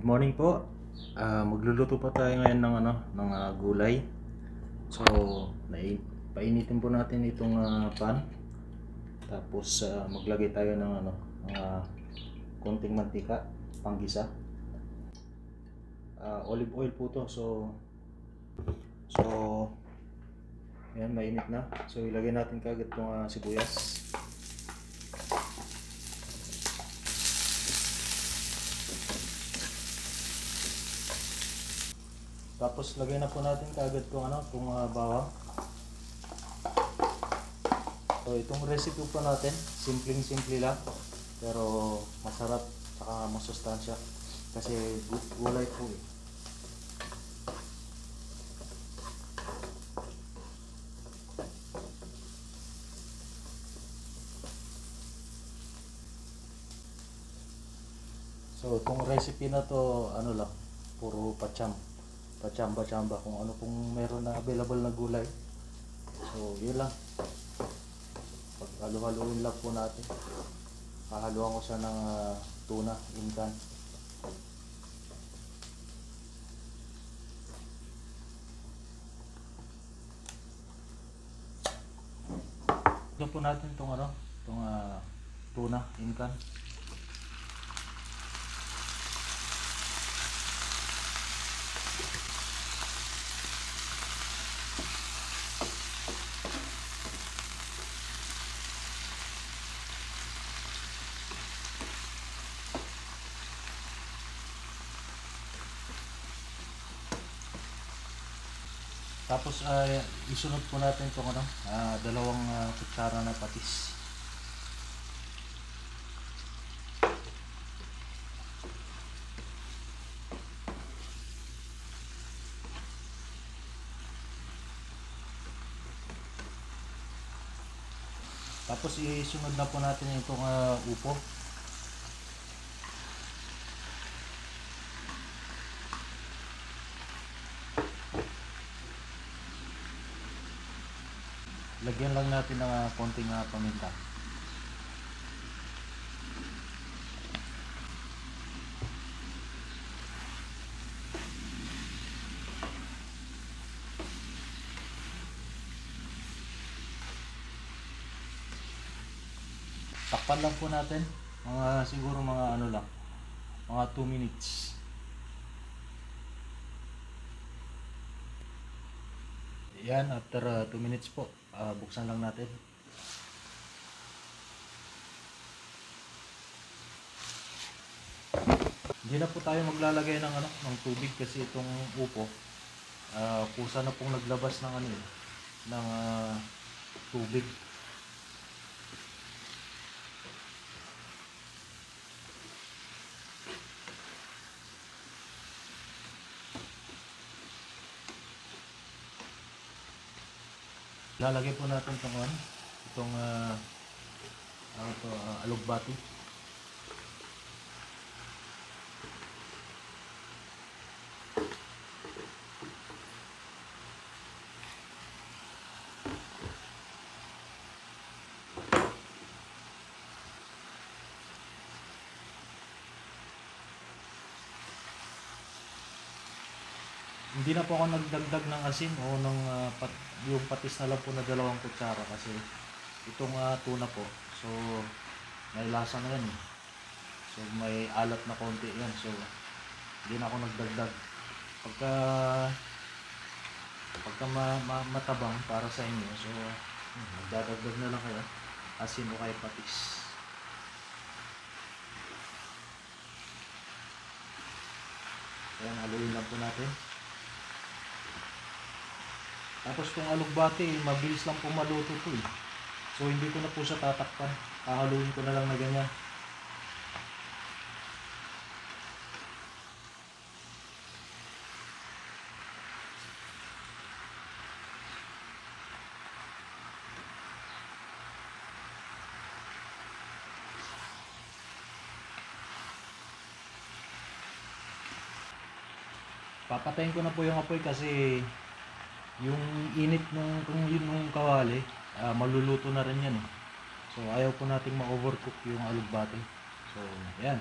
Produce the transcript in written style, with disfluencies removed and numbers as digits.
Good morning po. Magluluto pa tayo ngayon ng gulay. So, painitin po natin itong pan. Tapos maglagay tayo ng konting mantika, panggisa. Olive oil po to. So ayan, mainit na. So ilagay natin kaagad itong sibuyas. Tapos lagay na po natin kaagad itong bawang. So itong recipe po natin, simpleng-simple lang, pero masarap saka masustansya kasi gulay po eh. So itong recipe na to lang, puro pachamba kung ano pong meron na available na gulay. So yun lang, paghalu-haluin lang po natin. Hahaluan ko siya ng tuna in can. Ito po natin itong tuna in can. Tapos isunod po natin itong dalawang kutsara na patis. Tapos isunod na po natin itong upo. Lagyan lang natin ng konting paminta. Takpan lang po natin. Siguro mga mga 2 minutes. Yan, after 2 minutes po, buksan lang natin. Hindi na po tayo maglalagay ng tubig kasi itong upo, kusa na pong naglabas ng tubig. Lalagay po natin itong alugbati. Hindi na po ako nagdagdag ng asin o yung patis na lang po na 2 kutsara kasi itong tuna po, so may lasa na yan eh. So may alat na konti yan, so hindi na ako nagdagdag. Pagka matabang para sa inyo, so magdadagdag na lang kayo asin o kaya patis. Ayan, haluin lang po natin. Tapos itong alugbati, mabilis lang po maluto ito eh. So hindi ko na po siya tatakpan. Hahaluin ko na lang na ganyan. Papatayin ko na po yung apoy kasi yung init nung kawali, maluluto na rin yan eh. So ayaw po nating ma-overcook yung alugbati. So, ayan.